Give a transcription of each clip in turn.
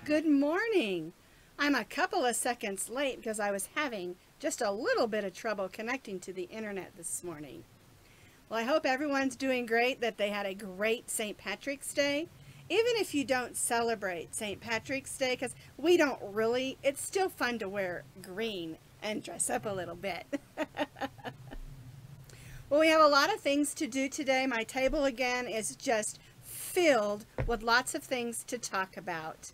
Good morning. I'm a couple of seconds late because I was having just a little bit of trouble connecting to the internet this morning. Well, I hope everyone's doing great, that they had a great St. Patrick's Day. Even if you don't celebrate St. Patrick's Day, because we don't really, it's still fun to wear green and dress up a little bit. Well, we have a lot of things to do today. My table again is just filled with lots of things to talk about.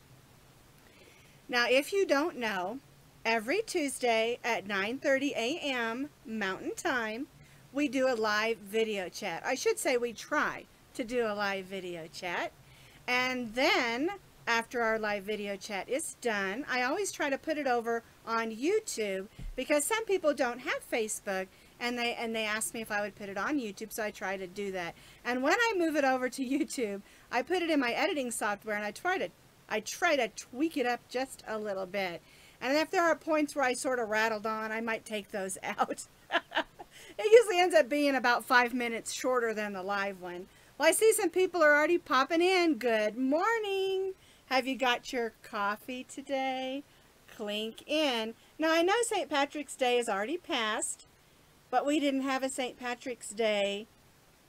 Now, if you don't know, every Tuesday at 9:30 a.m. Mountain Time, we do a live video chat. I should say we try to do a live video chat. And then, after our live video chat is done, I always try to put it over on YouTube because some people don't have Facebook, and they asked me if I would put it on YouTube, so I try to do that. And when I move it over to YouTube, I put it in my editing software, and I try to tweak it up just a little bit. And if there are points where I sort of rattled on, I might take those out. It usually ends up being about 5 minutes shorter than the live one. Well, I see some people are already popping in. Good morning. Have you got your coffee today? Clink in. Now, I know St. Patrick's Day is already passed, but we didn't have a St. Patrick's Day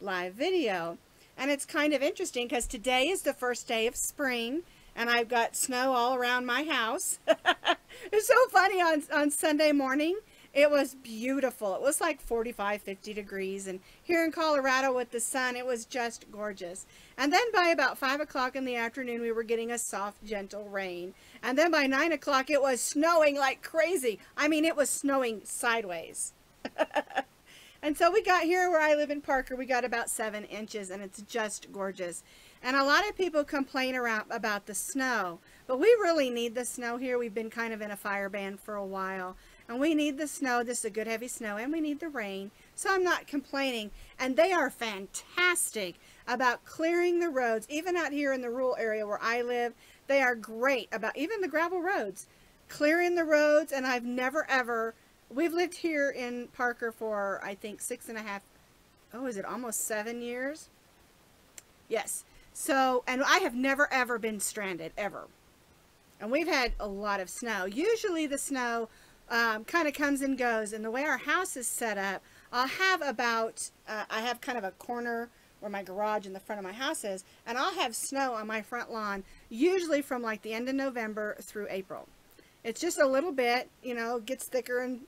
live video. And it's kind of interesting because today is the first day of spring, and I've got snow all around my house. It's so funny, on Sunday morning, it was beautiful. It was like 45, 50 degrees, and here in Colorado with the sun, it was just gorgeous. And then by about 5 o'clock in the afternoon, we were getting a soft, gentle rain. And then by 9 o'clock, it was snowing like crazy. I mean, it was snowing sideways. And so we got here where I live in Parker, we got about 7 inches, and it's just gorgeous. And a lot of people complain about the snow, but we really need the snow here. We've been kind of in a fire ban for a while, and we need the snow. This is a good heavy snow, and we need the rain, so I'm not complaining. And they are fantastic about clearing the roads. Even out here in the rural area where I live, they are great about even the gravel roads, clearing the roads. And I've never ever, we've lived here in Parker for, I think, 6.5, oh, is it almost 7 years? Yes. So, and I have never ever been stranded, ever. And we've had a lot of snow. Usually the snow kind of comes and goes, and the way our house is set up, I'll have about, I have kind of a corner where my garage in the front of my house is, and I'll have snow on my front lawn, usually from like the end of November through April. It's just a little bit, you know, gets thicker and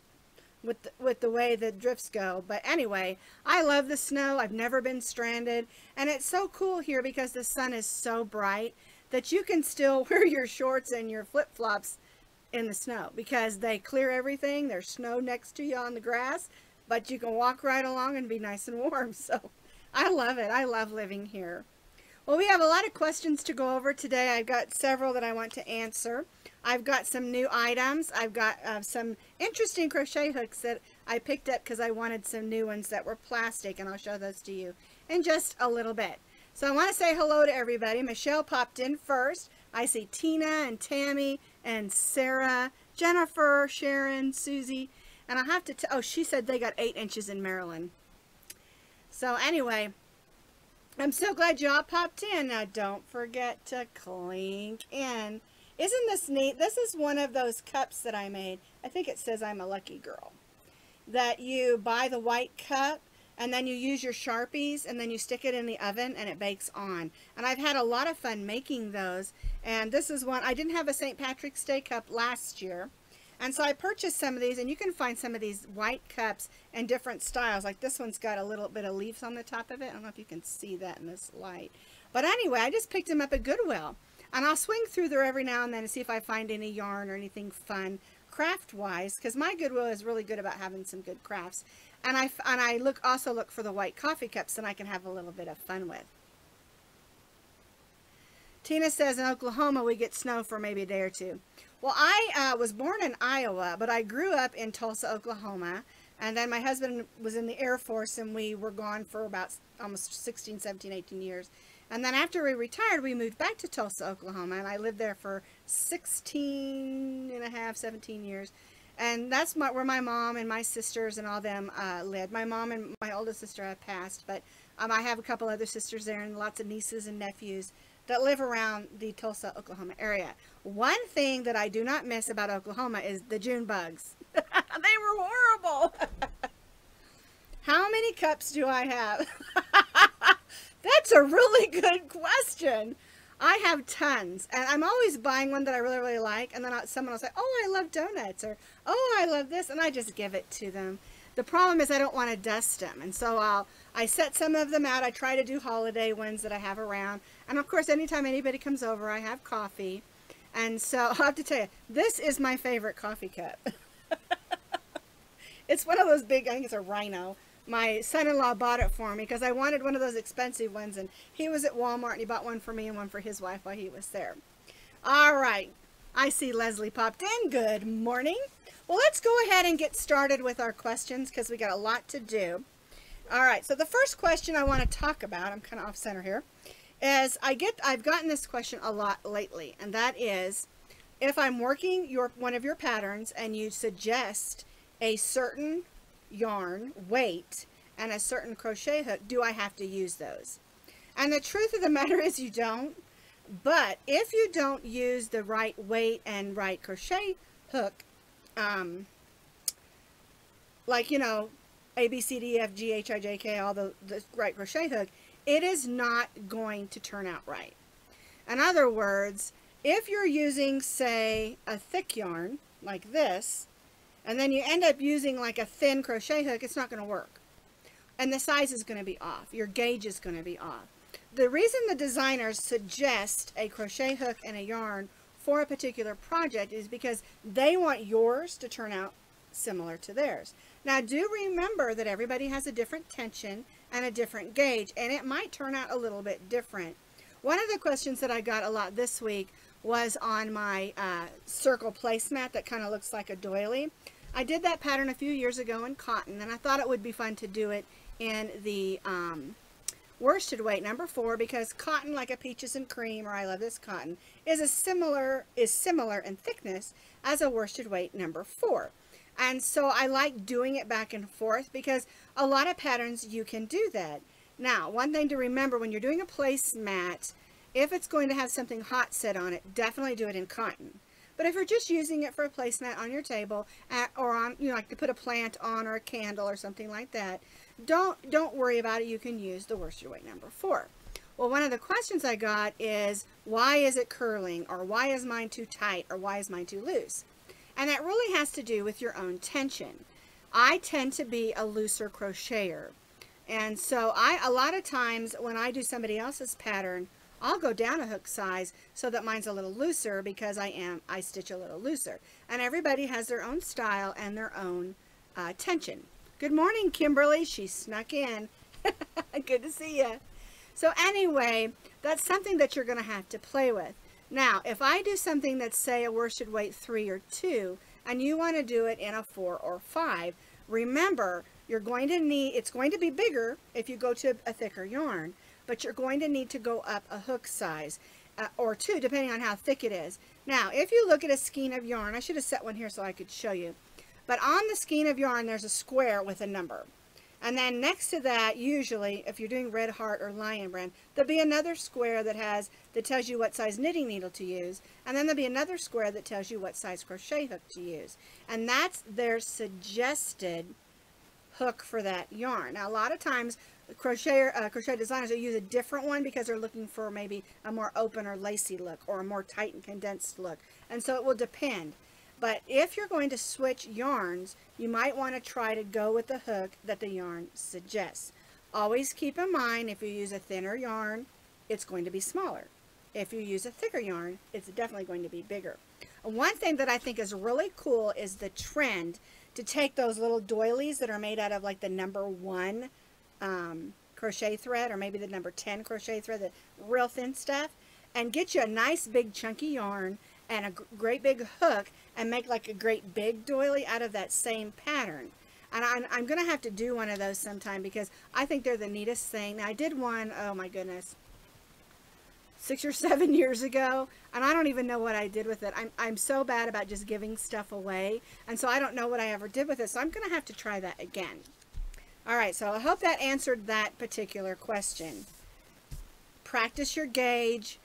with the way the drifts go. But anyway, I love the snow. I've never been stranded, and it's so cool here because the sun is so bright that you can still wear your shorts and your flip-flops in the snow because they clear everything. There's snow next to you on the grass, but you can walk right along and be nice and warm. So I love it. I love living here. Well, we have a lot of questions to go over today. I've got several that I want to answer. I've got some new items. I've got some interesting crochet hooks that I picked up because I wanted some new ones that were plastic, and I'll show those to you in just a little bit. So I want to say hello to everybody. Michelle popped in first. I see Tina and Tammy and Sarah, Jennifer, Sharon, Susie, and I have to oh, she said they got 8 inches in Maryland. So anyway, I'm so glad y'all popped in. Now don't forget to clink in. Isn't this neat? This is one of those cups that I made. I think it says I'm a lucky girl. That you buy the white cup, and then you use your Sharpies, and then you stick it in the oven, and it bakes on. And I've had a lot of fun making those. And this is one, I didn't have a St. Patrick's Day cup last year. And so I purchased some of these, and you can find some of these white cups in different styles. Like this one's got a little bit of leaves on the top of it. I don't know if you can see that in this light. But anyway, I just picked them up at Goodwill. And I'll swing through there every now and then to see if I find any yarn or anything fun craft-wise, because my Goodwill is really good about having some good crafts. And I also look for the white coffee cups that I can have a little bit of fun with. Tina says in Oklahoma we get snow for maybe a day or two. Well, I was born in Iowa, but I grew up in Tulsa, Oklahoma. And then my husband was in the Air Force, and we were gone for about almost 16, 17, 18 years. And then after we retired, we moved back to Tulsa, Oklahoma, and I lived there for 16 and a half, 17 years. And that's where my mom and my sisters and all them lived. My mom and my oldest sister have passed, but I have a couple other sisters there and lots of nieces and nephews that live around the Tulsa, Oklahoma area. One thing that I do not miss about Oklahoma is the June bugs. They were horrible. How many cups do I have? That's a really good question. I have tons, and I'm always buying one that I really, really like, and then someone will say, oh, I love donuts, or oh, I love this, and I just give it to them. The problem is I don't want to dust them, and so I set some of them out. I try to do holiday ones that I have around, and of course, anytime anybody comes over, I have coffee, and so I'll have to tell you, this is my favorite coffee cup. It's one of those big, I think it's a Rhino. My son-in-law bought it for me because I wanted one of those expensive ones, and he was at Walmart and he bought one for me and one for his wife while he was there. All right, I see Leslie popped in. Good morning. Well, let's go ahead and get started with our questions because we got a lot to do. All right, so the first question I want to talk about, I'm kind of off center here, is I've gotten this question a lot lately, and that is, if I'm working one of your patterns and you suggest a certain yarn weight and a certain crochet hook, do I have to use those? And the truth of the matter is you don't. But if you don't use the right weight and right crochet hook, like, you know, A, B, C, D, F, G, H, I, J, K, all the right crochet hook, it is not going to turn out right. In other words, if you're using, say, a thick yarn like this, and then you end up using like a thin crochet hook, it's not going to work. And the size is going to be off. Your gauge is going to be off. The reason the designers suggest a crochet hook and a yarn for a particular project is because they want yours to turn out similar to theirs. Now, do remember that everybody has a different tension and a different gauge, and it might turn out a little bit different. One of the questions that I got a lot this week was on my circle placemat that kind of looks like a doily. I did that pattern a few years ago in cotton, and I thought it would be fun to do it in the worsted weight number 4, because cotton, like a peaches and cream, or I love this cotton, is similar in thickness as a worsted weight number 4. And so I like doing it back and forth because a lot of patterns you can do that. Now, one thing to remember when you're doing a placemat, if it's going to have something hot set on it, definitely do it in cotton. But if you're just using it for a placemat on your table, or on, you know, like to put a plant on or a candle or something like that, don't worry about it. You can use the worsted weight number 4. Well, one of the questions I got is, why is it curling, or why is mine too tight, or why is mine too loose? And that really has to do with your own tension. I tend to be a looser crocheter, and so a lot of times when I do somebody else's pattern, I'll go down a hook size so that mine's a little looser because I stitch a little looser. And everybody has their own style and their own tension. Good morning, Kimberly. She snuck in. Good to see you. So anyway, that's something that you're going to have to play with. Now, if I do something that's, say, a worsted weight 3 or 2, and you want to do it in a 4 or 5, remember, it's going to be bigger if you go to a thicker yarn, but you're going to need to go up a hook size or 2, depending on how thick it is. Now, if you look at a skein of yarn, I should have set one here so I could show you, but on the skein of yarn, there's a square with a number. And then next to that, usually, if you're doing Red Heart or Lion Brand, there'll be another square that tells you what size knitting needle to use. And then there'll be another square that tells you what size crochet hook to use. And that's their suggested hook for that yarn. Now, a lot of times, crochet designers will use a different one because they're looking for maybe a more open or lacy look, or a more tight and condensed look. And so it will depend. But if you're going to switch yarns, you might want to try to go with the hook that the yarn suggests. Always keep in mind, if you use a thinner yarn, it's going to be smaller. If you use a thicker yarn, it's definitely going to be bigger. And one thing that I think is really cool is the trend to take those little doilies that are made out of like the number 1 crochet thread, or maybe the number 10 crochet thread, the real thin stuff, and get you a nice big chunky yarn and a great big hook, and make like a great big doily out of that same pattern. And I'm going to have to do one of those sometime because I think they're the neatest thing. Now, I did one, oh my goodness, 6 or 7 years ago, and I don't even know what I did with it. I'm so bad about just giving stuff away, and so I don't know what I ever did with it, so I'm going to have to try that again. All right, so I hope that answered that particular question. Practice your gauge.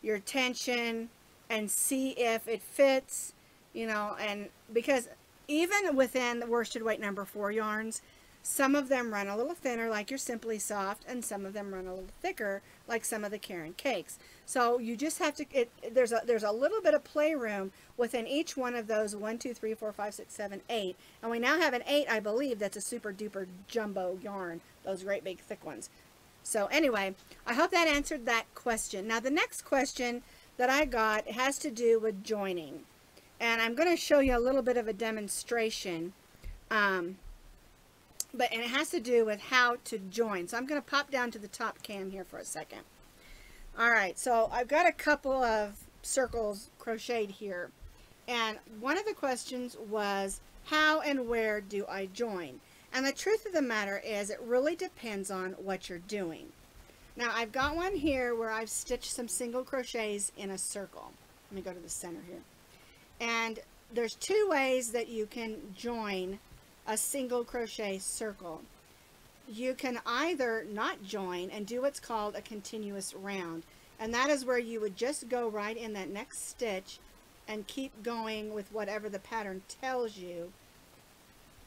your tension and see if it fits, you know, and because even within the worsted weight number 4 yarns, some of them run a little thinner like your Simply Soft, and some of them run a little thicker like some of the Karen Cakes. So you just have to, there's a little bit of playroom within each one of those 1, 2, 3, 4, 5, 6, 7, 8. And we now have an 8, I believe, that's a super duper jumbo yarn, those great big thick ones. So anyway, I hope that answered that question. Now the next question that I got has to do with joining. And I'm going to show you a little bit of a demonstration. And it has to do with how to join. So I'm going to pop down to the top cam here for a second. Alright, so I've got a couple of circles crocheted here. And one of the questions was, how and where do I join? And the truth of the matter is, it really depends on what you're doing. Now I've got one here where I've stitched some single crochets in a circle. Let me go to the center here. And there's 2 ways that you can join a single crochet circle. You can either not join and do what's called a continuous round, and that is where you would just go right in that next stitch and keep going with whatever the pattern tells you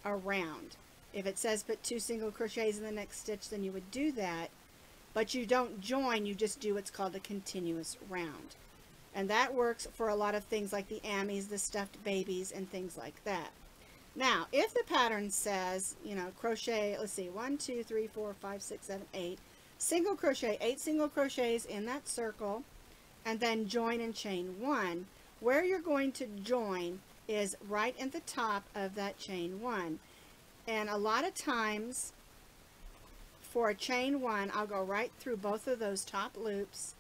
around. If it says put 2 single crochets in the next stitch, then you would do that, but you don't join, you just do what's called a continuous round. And that works for a lot of things like the Ammies, the stuffed babies, and things like that. Now, if the pattern says, you know, crochet, let's see, 1, 2, 3, 4, 5, 6, 7, 8, single crochet, 8 single crochets in that circle, and then join and chain 1, where you're going to join is right at the top of that chain 1. And a lot of times, for a chain 1, I'll go right through both of those top loops,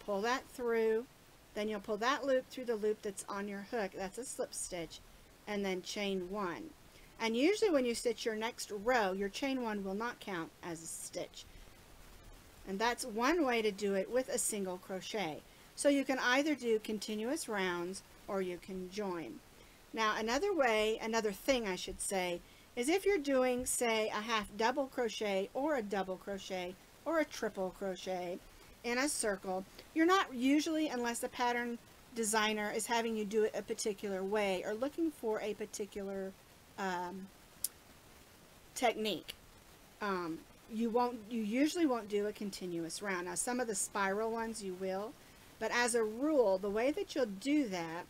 pull that through, then you'll pull that loop through the loop that's on your hook, that's a slip stitch, and then chain 1. And usually when you stitch your next row, your chain 1 will not count as a stitch. And that's one way to do it with a single crochet. So you can either do continuous rounds or you can join. Now another way, another thing I should say, is if you're doing, say, a half double crochet or a double crochet or a triple crochet in a circle, you're not usually, unless the pattern designer is having you do it a particular way or looking for a particular technique, you usually won't do a continuous round. Now some of the spiral ones you will, but as a rule, the way that you'll do that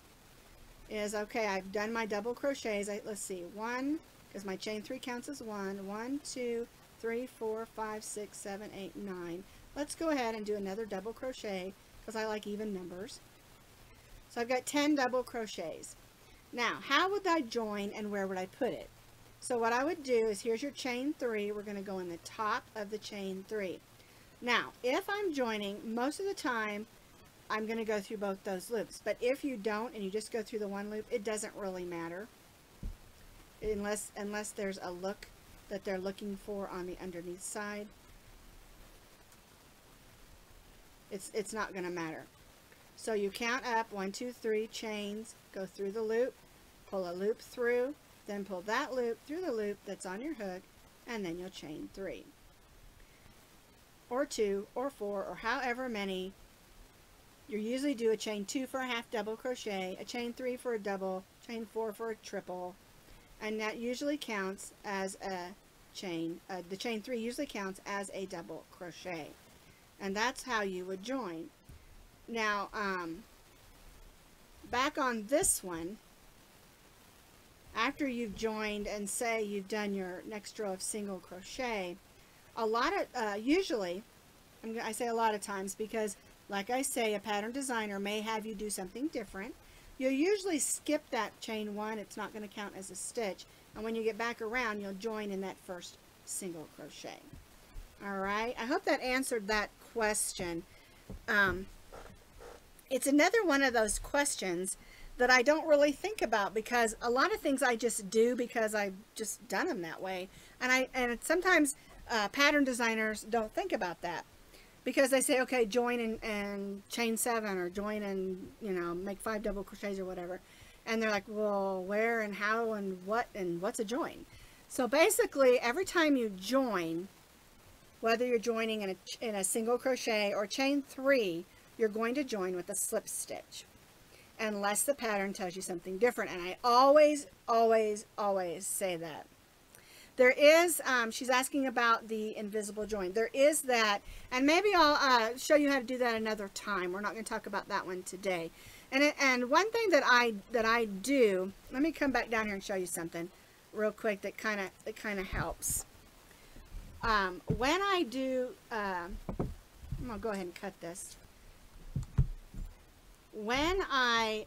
is, okay, I've done my double crochets. Let's see, 1, because my chain 3 counts as 1, 1, 2, 3, 4, 5, 6, 7, 8, 9. Let's go ahead and do another double crochet because I like even numbers. So I've got 10 double crochets. Now, how would I join and where would I put it? So what I would do is, here's your chain 3. We're going to go in the top of the chain 3. Now, if I'm joining, most of the time, I'm going to go through both those loops. But if you don't and you just go through the one loop, it doesn't really matter. Unless there's a look that they're looking for on the underneath side. It's not going to matter. So you count up 1, 2, 3 chains, go through the loop, pull a loop through, then pull that loop through the loop that's on your hook, and then you'll chain 3 or 2 or 4 or however many. You usually do a chain 2 for a half double crochet, a chain 3 for a double, chain 4 for a triple, and that usually counts as a chain. The chain 3 usually counts as a double crochet, and that's how you would join. Now, back on this one, after you've joined and say you've done your next row of single crochet, a lot of, usually, I say a lot of times because, like I say, a pattern designer may have you do something different. You'll usually skip that chain 1, it's not going to count as a stitch, and when you get back around, you'll join in that first single crochet. Alright, I hope that answered that question. It's another one of those questions that I don't really think about, because a lot of things I just do because I've just done them that way, and sometimes pattern designers don't think about that, because they say, okay, join and chain 7, or join and, you know, make 5 double crochets or whatever, and they're like, well, where and how and what's a join? So basically, every time you join, whether you're joining in a single crochet or chain 3, you're going to join with a slip stitch, unless the pattern tells you something different. And I always, always, always say that. There is, she's asking about the invisible join. There is that, and maybe I'll show you how to do that another time. We're not going to talk about that one today. And one thing that I do, let me come back down here and show you something real quick that kind of helps. When I do, I'm going to go ahead and cut this. When I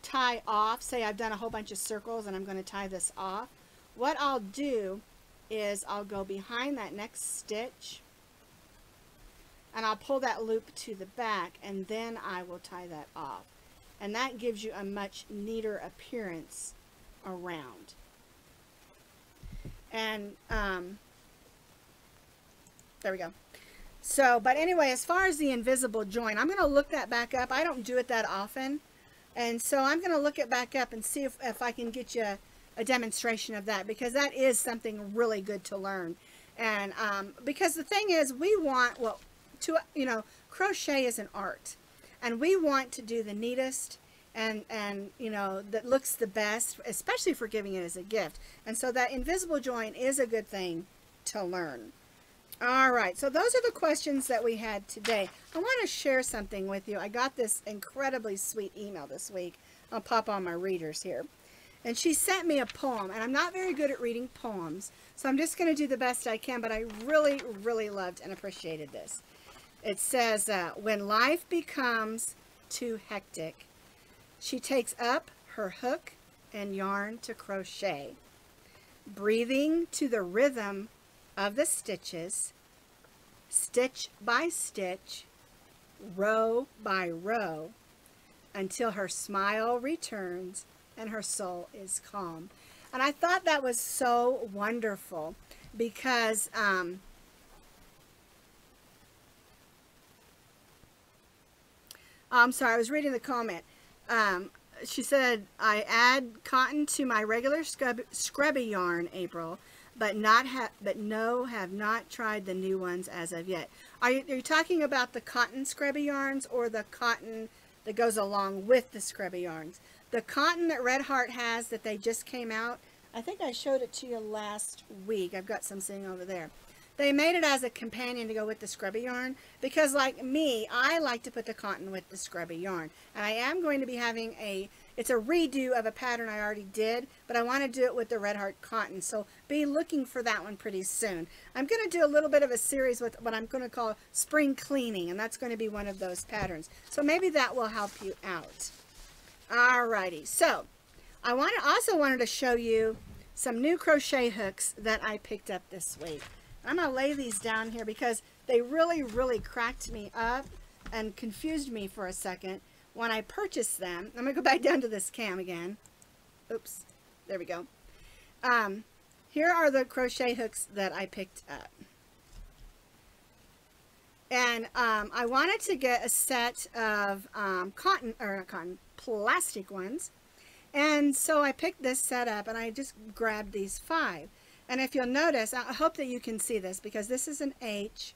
tie off, say I've done a whole bunch of circles and I'm going to tie this off, what I'll do is I'll go behind that next stitch and I'll pull that loop to the back, and then I will tie that off. And that gives you a much neater appearance around. And there we go. So, but anyway, as far as the invisible join, I'm going to look that back up. I don't do it that often. And so I'm going to look it back up and see if I can get you a demonstration of that, because that is something really good to learn. And because the thing is, we want, well, to, you know, crochet is an art, and we want to do the neatest and you know, that looks the best, especially for giving it as a gift. And so that invisible join is a good thing to learn. All right, so those are the questions that we had today. I want to share something with you. I got this incredibly sweet email this week. I'll pop on my readers here. And she sent me a poem, and I'm not very good at reading poems, so I'm just going to do the best I can, but I really, really loved and appreciated this. It says, when life becomes too hectic, she takes up her hook and yarn to crochet, breathing to the rhythm of the stitches, stitch by stitch, row by row, until her smile returns and her soul is calm. And I thought that was so wonderful, because I'm sorry, I was reading the comment. She said, I add cotton to my regular scrubby yarn, April, but have not tried the new ones as of yet. Are you talking about the cotton scrubby yarns, or the cotton that goes along with the scrubby yarns? The cotton that Red Heart has that they just came out, I think I showed it to you last week. I've got some sitting over there. They made it as a companion to go with the scrubby yarn, because like me, I like to put the cotton with the scrubby yarn. And I am going to be having it's a redo of a pattern I already did, but I want to do it with the Red Heart cotton. So be looking for that one pretty soon. I'm going to do a little bit of a series with what I'm going to call spring cleaning, and that's going to be one of those patterns. So maybe that will help you out. Alrighty, so I also wanted to show you some new crochet hooks that I picked up this week. I'm going to lay these down here because they really, really cracked me up and confused me for a second when I purchased them. I'm going to go back down to this cam again. Oops, there we go. Here are the crochet hooks that I picked up. And I wanted to get a set of plastic ones. And so I picked this set up, and I just grabbed these 5. And if you'll notice, I hope that you can see this, because this is an H.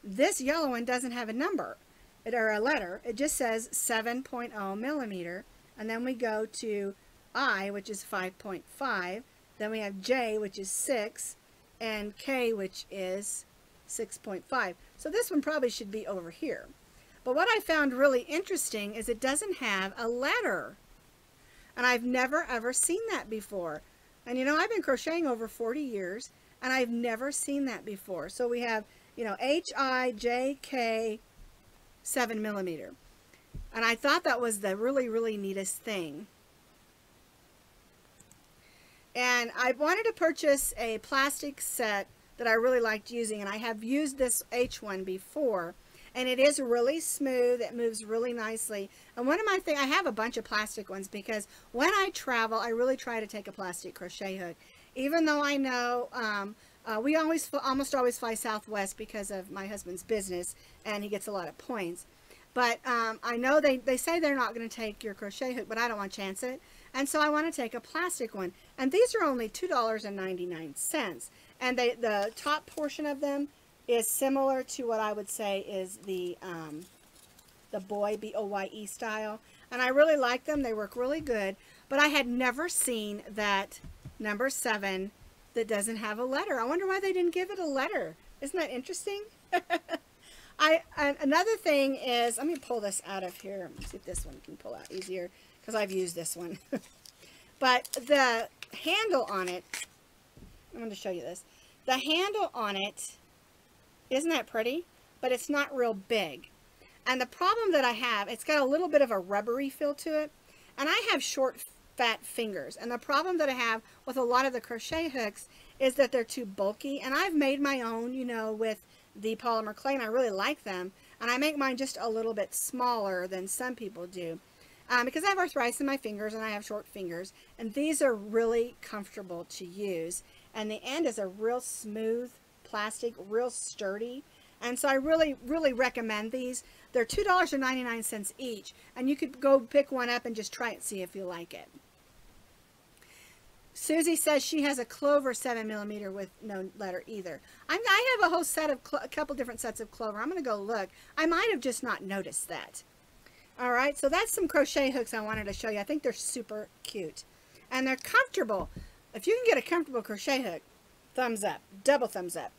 This yellow one doesn't have a number or a letter. It just says 7.0 millimeter. And then we go to I, which is 5.5. Then we have J, which is 6, and K, which is 6.5. So this one probably should be over here. But what I found really interesting is it doesn't have a letter. And I've never ever seen that before. And you know, I've been crocheting over 40 years, and I've never seen that before. So we have, you know, H-I-J-K 7 millimeter. And I thought that was the really, really neatest thing. And I wanted to purchase a plastic set that I really liked using, and I have used this H one before. And it is really smooth. It moves really nicely. And one of my things, I have a bunch of plastic ones, because when I travel, I really try to take a plastic crochet hook. Even though I know we almost always fly Southwest because of my husband's business, and he gets a lot of points. But I know they say they're not going to take your crochet hook, but I don't want to chance it. And so I want to take a plastic one. And these are only $2.99. And the top portion of them is similar to what I would say is the the boy, B-O-Y-E style. And I really like them. They work really good. But I had never seen that number 7 that doesn't have a letter. I wonder why they didn't give it a letter. Isn't that interesting? Another thing is, let me pull this out of here. Let me see if this one can pull out easier, because I've used this one. But the handle on it, I'm going to show you this. The handle on it, isn't that pretty? But it's not real big. And the problem that I have, it's got a little bit of a rubbery feel to it. And I have short, fat fingers. And the problem that I have with a lot of the crochet hooks is that they're too bulky. And I've made my own, you know, with the polymer clay, and I really like them. And I make mine just a little bit smaller than some people do. Because I have arthritis in my fingers and I have short fingers. And these are really comfortable to use. And the end is a real smooth plastic, real sturdy. And so I really, really recommend these. They're $2.99 each. And you could go pick one up and just try it, see if you like it. Susie says she has a Clover 7mm with no letter either. I have a whole set of, a couple different sets of Clover. I'm going to go look. I might have just not noticed that. All right, so that's some crochet hooks I wanted to show you. I think they're super cute. And they're comfortable. If you can get a comfortable crochet hook, thumbs up, double thumbs up.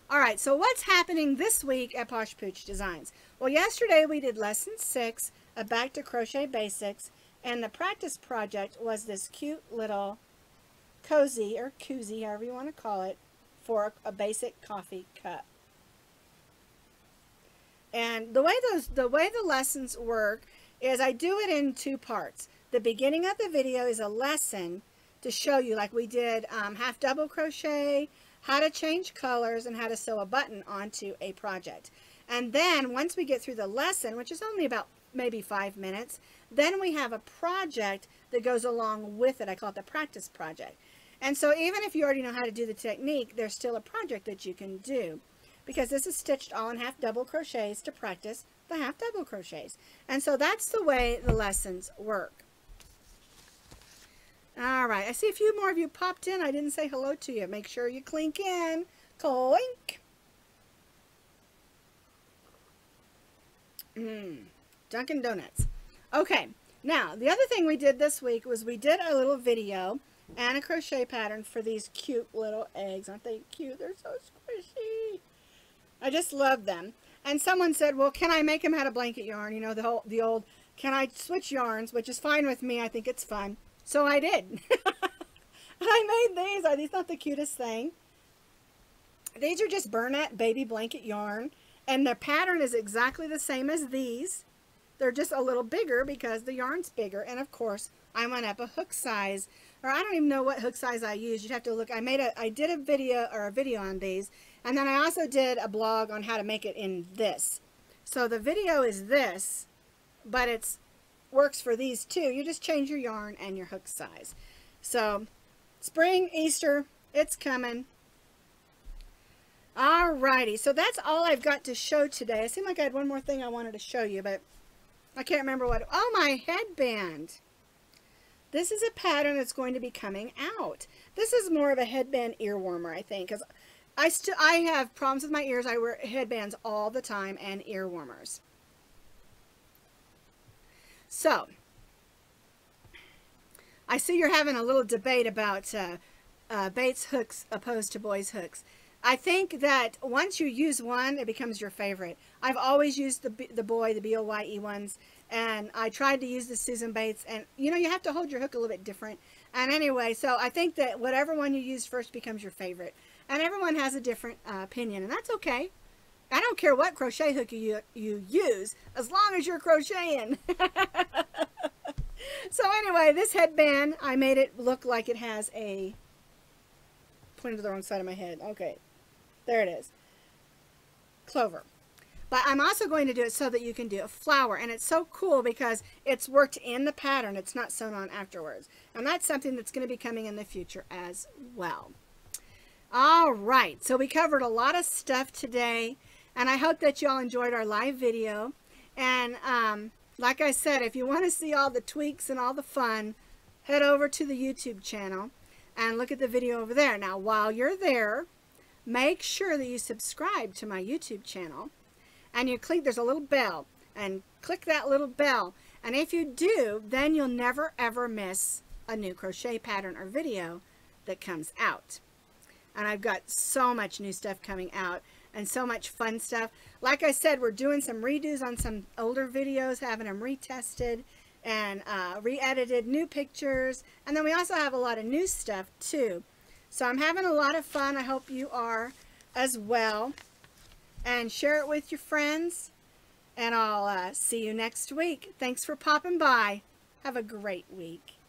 All right, so what's happening this week at Posh Pooch Designs? Well, yesterday we did lesson 6 of Back to Crochet Basics, and the practice project was this cute little cozy or koozie, however you want to call it, for a basic coffee cup. And the way the lessons work is I do it in 2 parts. The beginning of the video is a lesson to show you, like we did half double crochet, how to change colors, and how to sew a button onto a project. And then once we get through the lesson, which is only about maybe 5 minutes, then we have a project that goes along with it. I call it the practice project. And so even if you already know how to do the technique, there's still a project that you can do, because this is stitched all in half double crochets to practice the half double crochets. And so that's the way the lessons work. All right, I see a few more of you popped in. I didn't say hello to you. Make sure you clink in. Clink. Dunkin' Donuts. Okay, now the other thing we did this week was we did a little video and a crochet pattern for these cute little eggs. Aren't they cute? They're so squishy. I just love them. And someone said, well, can I make them out of blanket yarn? You know, the old, can I switch yarns? Which is fine with me. I think it's fun. So I did. I made these. Are these not the cutest thing? These are just Bernat baby blanket yarn. And the pattern is exactly the same as these. They're just a little bigger because the yarn's bigger. And of course, I went up a hook size. Or I don't even know what hook size I used. You'd have to look. I did a video on these. And then I also did a blog on how to make it in this. So the video is this, but it's works for these too. You just change your yarn and your hook size. So spring, Easter, it's coming. Alrighty, so that's all I've got to show today. It seemed like I had one more thing I wanted to show you, but I can't remember what. Oh, my headband. This is a pattern that's going to be coming out. This is more of a headband ear warmer, I think, because I have problems with my ears. I wear headbands all the time and ear warmers. So, I see you're having a little debate about Bates hooks opposed to boys hooks. I think that once you use one, it becomes your favorite. I've always used the boy, the B-O-Y-E ones, and I tried to use the Susan Bates, and you know, you have to hold your hook a little bit different. And anyway, so I think that whatever one you use first becomes your favorite. And everyone has a different opinion, and that's okay. I don't care what crochet hook you use, as long as you're crocheting. So anyway, this headband, I made it look like it has a, pointed to the wrong side of my head. Okay, there it is. Clover. But I'm also going to do it so that you can do a flower. And it's so cool because it's worked in the pattern. It's not sewn on afterwards. And that's something that's going to be coming in the future as well. All right, so we covered a lot of stuff today. And I hope that you all enjoyed our live video. And like I said, if you want to see all the tweaks and all the fun, head over to the YouTube channel and look at the video over there. Now, while you're there, make sure that you subscribe to my YouTube channel. And you click, there's a little bell. and click that little bell. And if you do, then you'll never ever miss a new crochet pattern or video that comes out. And I've got so much new stuff coming out and so much fun stuff. Like I said, we're doing some redos on some older videos, having them retested and re-edited, new pictures. And then we also have a lot of new stuff too. So I'm having a lot of fun. I hope you are as well. And share it with your friends. And I'll see you next week. Thanks for popping by. Have a great week.